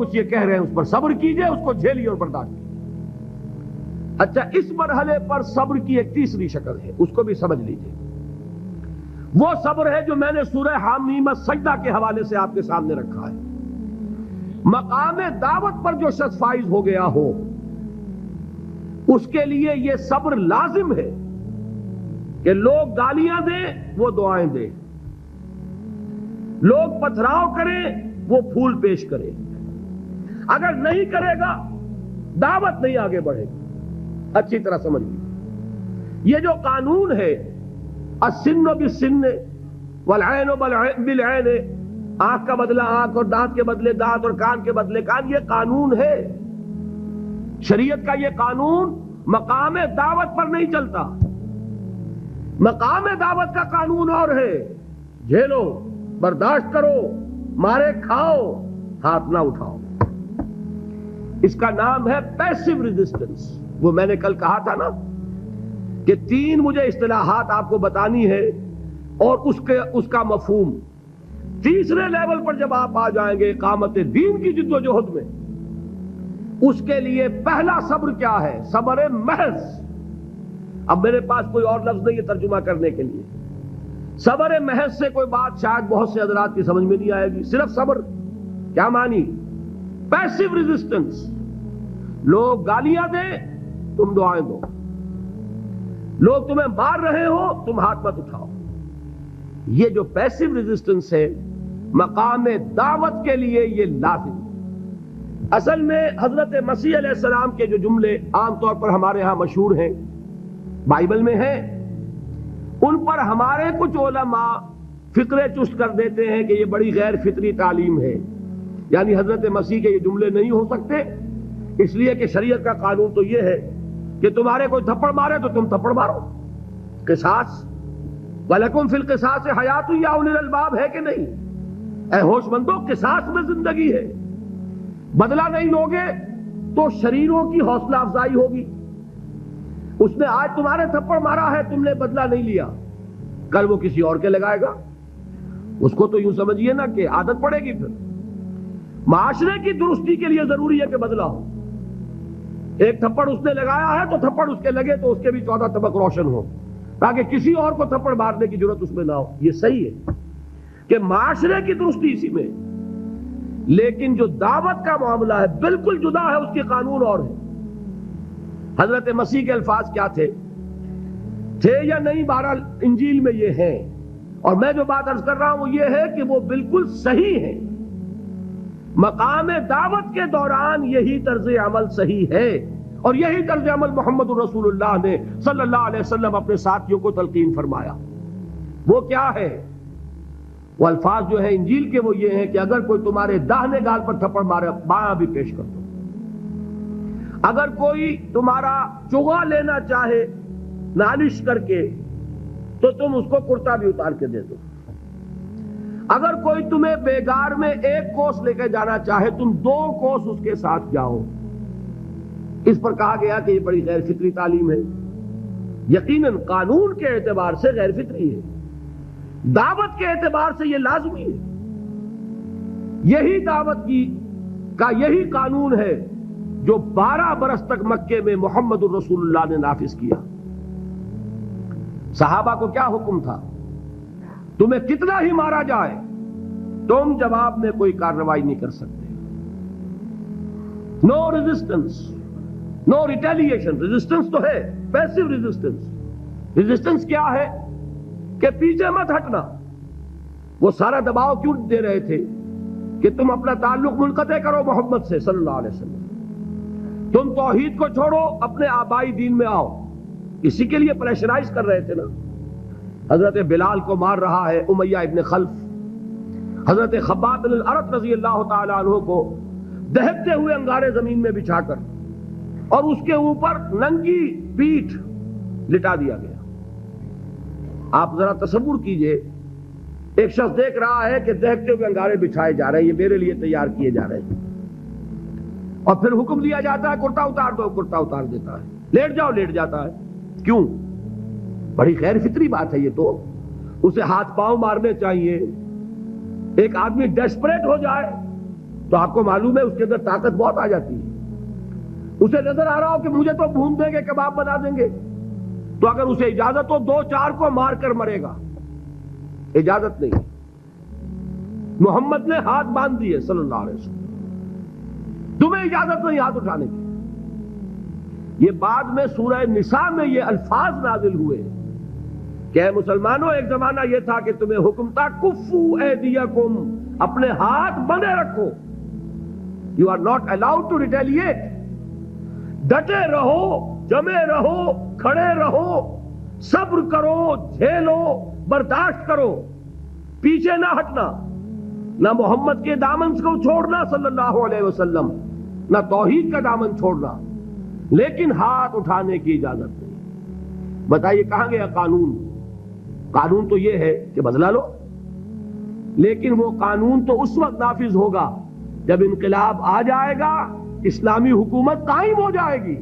کچھ یہ کہہ رہے ہیں اس پر صبر کیجئے، اس کو جھیلیے اور برداشت کیجئے۔ اچھا، اس مرحلے پر صبر کی ایک تیسری شکل ہے، اس کو بھی سمجھ لیجئے۔ وہ صبر ہے جو میں نے سورہ حامیم السجدہ کے حوالے سے آپ کے سامنے رکھا ہے۔ مقام دعوت پر جو شخص فائز ہو گیا ہو اس کے لیے یہ صبر لازم ہے کہ لوگ گالیاں دیں وہ دعائیں دیں، لوگ پتھراؤ کریں وہ پھول پیش کرے۔ اگر نہیں کرے گا دعوت نہیں آگے بڑھے گی۔ اچھی طرح سمجھ لیجیے، یہ جو قانون ہے السن بالسن والعین بالعین، آنکھ کا بدلہ آنکھ اور دانت کے بدلے دانت اور کان کے بدلے کان، یہ قانون ہے شریعت کا۔ یہ قانون مقام دعوت پر نہیں چلتا۔ مقام دعوت کا قانون اور ہے، جھیلو، برداشت کرو، مارے کھاؤ، ہاتھ نہ اٹھاؤ۔ اس کا نام ہے پیسو ریزسٹنس۔ وہ میں نے کل کہا تھا نا کہ تین مجھے اصطلاحات آپ کو بتانی ہے اور اس کا مفہوم۔ تیسرے لیول پر جب آپ آ جائیں گے اقامت دین کی جد و جہد میں، اس کے لیے پہلا صبر کیا ہے؟ صبر محض۔ اب میرے پاس کوئی اور لفظ نہیں ہے ترجمہ کرنے کے لیے۔ صبر محض سے کوئی بات شاید بہت سے حضرات کی سمجھ میں نہیں آئے گی۔ صرف صبر کیا مانی؟ Passive resistance. لوگ گالیاں دیں تم دعائیں دو، لوگ تمہیں مار رہے ہو تم ہاتھ مت اٹھاؤ۔ یہ جو پیسو ریزسٹنس ہے مقام دعوت کے لیے یہ لازم۔ اصل میں حضرت مسیح علیہ السلام کے جو جملے عام طور پر ہمارے ہاں مشہور ہیں، بائبل میں ہیں، ان پر ہمارے کچھ علماء فکرے چست کر دیتے ہیں کہ یہ بڑی غیر فطری تعلیم ہے، یعنی حضرت مسیح کے یہ جملے نہیں ہو سکتے، اس لیے کہ شریعت کا قانون تو یہ ہے کہ تمہارے کوئی تھپڑ مارے تو تم تھپڑ مارو۔ قصاص، وَلَكُمْ فِي الْقِصَاصِ حَيَاةٌ يَا أُولِي الْأَلْبَابِ، ہے کہ نہیں؟ اے ہوش مندو، قصاص میں زندگی ہے۔ بدلہ نہیں لوگے تو شریروں کی حوصلہ افزائی ہوگی۔ اس نے آج تمہارے تھپڑ مارا ہے، تم نے بدلہ نہیں لیا، کل وہ کسی اور کے لگائے گا۔ اس کو تو یوں سمجھیے نا کہ عادت پڑے گی۔ پھر معاشرے کی درستی کے لیے ضروری ہے کہ بدلہ ہو۔ ایک تھپڑ اس نے لگایا ہے تو تھپڑ اس کے لگے تو اس کے بھی 14 طبق روشن ہو، تاکہ کسی اور کو تھپڑ مارنے کی ضرورت اس میں نہ ہو۔ یہ صحیح ہے کہ معاشرے کی درستی اسی میں، لیکن جو دعوت کا معاملہ ہے بالکل جدا ہے، اس کے قانون اور ہے۔ حضرت مسیح کے الفاظ کیا تھے یا نہیں؟ بہرحال انجیل میں یہ ہیں، اور میں جو بات عرض کر رہا ہوں وہ یہ ہے کہ وہ بالکل صحیح ہے۔ مقام دعوت کے دوران یہی طرز عمل صحیح ہے، اور یہی طرز عمل محمد الرسول اللہ نے صلی اللہ علیہ وسلم اپنے ساتھیوں کو تلقین فرمایا۔ وہ کیا ہے؟ وہ الفاظ جو ہے انجیل کے وہ یہ ہیں کہ اگر کوئی تمہارے داہنے گال پر تھپڑ مارے بایاں بھی پیش کر دو۔ اگر کوئی تمہارا چغا لینا چاہے نالش کر کے تو تم اس کو کرتا بھی اتار کے دے دو۔ اگر کوئی تمہیں بیگار میں 1 کوس لے کے جانا چاہے تم 2 کوس اس کے ساتھ جاؤ۔ اس پر کہا گیا کہ یہ بڑی غیر فطری تعلیم ہے۔ یقیناً قانون کے اعتبار سے غیر فطری ہے، دعوت کے اعتبار سے یہ لازمی ہے۔ یہی دعوت کا یہی قانون ہے جو 12 برس تک مکے میں محمد الرسول اللہ نے نافذ کیا۔ صحابہ کو کیا حکم تھا؟ تمہیں کتنا ہی مارا جائے تم جواب میں کوئی کارروائی نہیں کر سکتے۔ نو ریزسٹنس، نو ریٹیلیشن۔ ریزسٹنس تو ہے، پیسو ریزسٹنس۔ ریزسٹنس کیا ہے؟ کہ پیچھے مت ہٹنا۔ وہ سارا دباؤ کیوں دے رہے تھے کہ تم اپنا تعلق منقطع کرو محمد سے صلی اللہ علیہ وسلم، تم توحید کو چھوڑو، اپنے آبائی دین میں آؤ۔ اسی کے لیے پریشرائز کر رہے تھے نا۔ حضرت بلال کو مار رہا ہے امیہ ابن خلف، حضرت خباب بن الارت رضی اللہ تعالی عنہ کو دہکتے ہوئے انگارے زمین میں بچھا کر اور اس کے اوپر ننگی پیٹھ لٹا دیا گیا۔ آپ ذرا تصور کیجئے، ایک شخص دیکھ رہا ہے کہ دہکتے ہوئے انگارے بچھائے جا رہے ہیں، یہ میرے لیے تیار کیے جا رہے ہیں، اور پھر حکم دیا جاتا ہے کرتا اتار دو، کرتا اتار دیتا ہے، لیٹ جاؤ، لیٹ جاتا ہے۔ کیوں؟ بڑی غیر فطری بات ہے یہ تو۔ اسے ہاتھ پاؤں مارنے چاہیے۔ ایک آدمی ڈیسپریٹ ہو جائے تو آپ کو معلوم ہے اس کے اندر طاقت بہت آ جاتی ہے. اسے نظر آ رہا ہو کہ مجھے تو بھون دیں گے, کباب بنا دیں گے, تو اگر اسے اجازت ہو 2-4 کو مار کر مرے گا. اجازت نہیں. محمد نے ہاتھ باندھ دیے صلی اللہ علیہ وسلم, تمہیں اجازت نہیں ہاتھ اٹھانے کی. یہ بعد میں سورہ نساء میں یہ الفاظ نازل ہوئے کہ اے مسلمانوں, ایک زمانہ یہ تھا کہ تمہیں حکم تھا کفو ایدیکم, اپنے ہاتھ بندے رکھو. You are not allowed to retaliate. ڈٹے رہو, جمے رہو, کھڑے رہو, صبر کرو, جھیلو, برداشت کرو, پیچھے نہ ہٹنا, نہ محمد کے دامن کو چھوڑنا صلی اللہ علیہ وسلم, نہ توحید کا دامن چھوڑنا, لیکن ہاتھ اٹھانے کی اجازت نہیں. بتائیے کہاں گیا قانون؟ قانون تو یہ ہے کہ بدلا لو, لیکن وہ قانون تو اس وقت نافذ ہوگا جب انقلاب آ جائے گا, اسلامی حکومت قائم ہو جائے گی,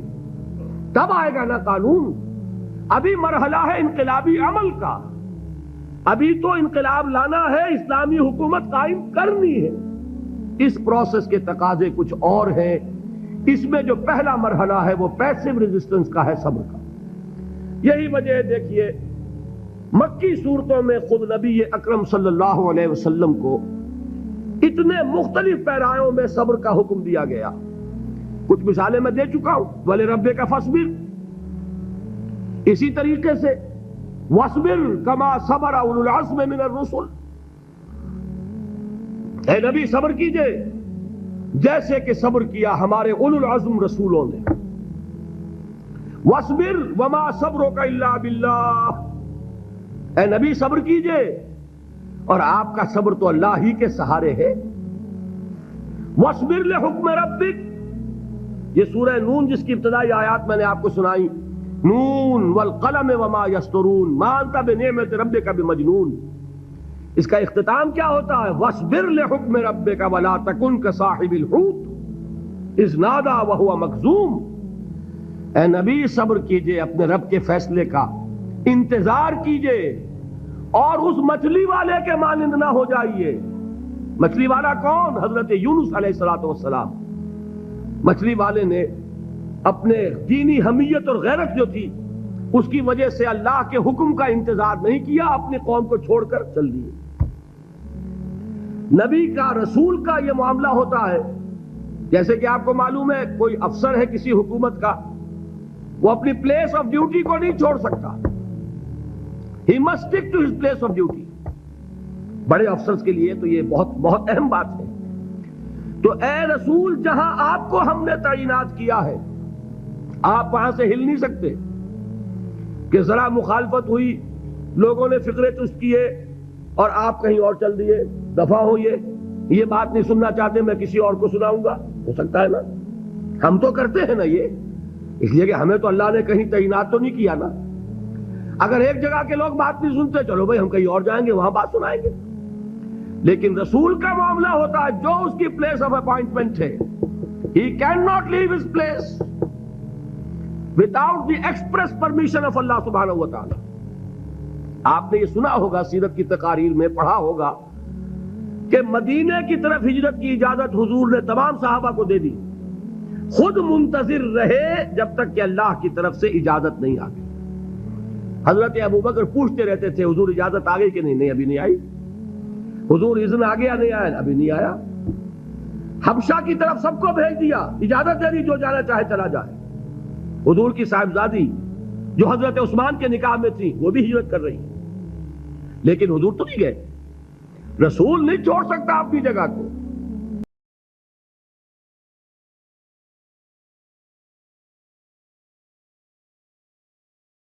تب آئے گا نا قانون. ابھی مرحلہ ہے انقلابی عمل کا, ابھی تو انقلاب لانا ہے, اسلامی حکومت قائم کرنی ہے. اس پروسیس کے تقاضے کچھ اور ہیں. اس میں جو پہلا مرحلہ ہے وہ پیسو ریزسٹنس کا ہے, صبر کا. یہی وجہ ہے, دیکھیے مکی صورتوں میں خود نبی اکرم صلی اللہ علیہ وسلم کو اتنے مختلف پیرایوں میں صبر کا حکم دیا گیا. کچھ مثالیں میں دے چکا ہوں. وَلِرَبِّكَ فَاصْبِرْ, اسی طریقے سے وَاصْبِرْ كَمَا صَبَرَ أُولُو الْعَزْمِ مِنَ الرُّسُلِ, اے نبی صبر کیجئے جیسے کہ صبر کیا ہمارے اولو العزم رسولوں نے. وَاصْبِرْ وَمَا صَبْرُكَ إِلَّا بِاللَّهِ, اے نبی صبر کیجئے اور آپ کا صبر تو اللہ ہی کے سہارے ہے. وَاصْبِرْ لِحُكْمِ رَبِّكَ, یہ سورہ نون جس کی ابتدائی آیات میں نے آپ کو سنائی, نون والقلم وما یسطرون ما انت بنعمت ربک بمجنون, اس کا اختتام کیا ہوتا ہے؟ وَاصْبِرْ لِحُكْمِ رَبِّكَ وَلَا تَكُنْ كَصَاحِبِ الْحُوتِ إِذْ نَادَىٰ وَهُوَ مَكْظُومٌ, اے نبی صبر کیجئے اپنے رب کے فیصلے کا, انتظار کیجئے اور اس مچھلی والے کے مانند نہ ہو جائیے. مچھلی والا کون؟ حضرت یونس علیہ السلام. مچھلی والے نے اپنے دینی حمیت اور غیرت جو تھی اس کی وجہ سے اللہ کے حکم کا انتظار نہیں کیا, اپنی قوم کو چھوڑ کر چل دیے. نبی کا, رسول کا یہ معاملہ ہوتا ہے. جیسے کہ آپ کو معلوم ہے کوئی افسر ہے کسی حکومت کا, وہ اپنی پلیس آف ڈیوٹی کو نہیں چھوڑ سکتا. He must stick to his place of duty. بڑے افسرز کے لیے تو یہ بہت بہت اہم بات ہے. تو اے رسول, جہاں آپ کو ہم نے تعینات کیا ہے آپ وہاں سے ہل نہیں سکتے. کہ ذرا مخالفت ہوئی, لوگوں نے فقرے چست کیے اور آپ کہیں اور چل دیے, دفعہ ہوئے, یہ بات نہیں سننا چاہتے, میں کسی اور کو سناؤں گا. ہو سکتا ہے نا, ہم تو کرتے ہیں نا یہ, اس لیے کہ ہمیں تو اللہ نے کہیں تعینات تو نہیں کیا نا. اگر ایک جگہ کے لوگ بات نہیں سنتے, چلو بھائی ہم کہیں اور جائیں گے, وہاں بات سنائیں گے. لیکن رسول کا معاملہ ہوتا ہے جو اس کی پلیس آف اپوائنٹمنٹ ہے, he cannot leave his place without the express permission of Allah subhanahu wa ta'ala. آپ نے یہ سنا ہوگا, سیرت کی تقاریر میں پڑھا ہوگا کہ مدینے کی طرف ہجرت کی اجازت حضور نے تمام صحابہ کو دے دی, خود منتظر رہے جب تک کہ اللہ کی طرف سے اجازت نہیں آ گئی. حضرت ابوبکر پوچھتے رہتے تھے حضور اجازت آ گئی کہ نہیں؟ نہیں ابھی نہیں آئی. حضور اذن آ گیا؟ نہیں آیا, ابھی نہیں آیا. حبشہ کی طرف سب کو بھیج دیا, اجازت دے دی جو جانا چاہے چلا جائے. حضور کی صاحبزادی جو حضرت عثمان کے نکاح میں تھی وہ بھی ہجرت کر رہی, لیکن حضور تو نہیں گئے. رسول نہیں چھوڑ سکتا اپنی جگہ کو.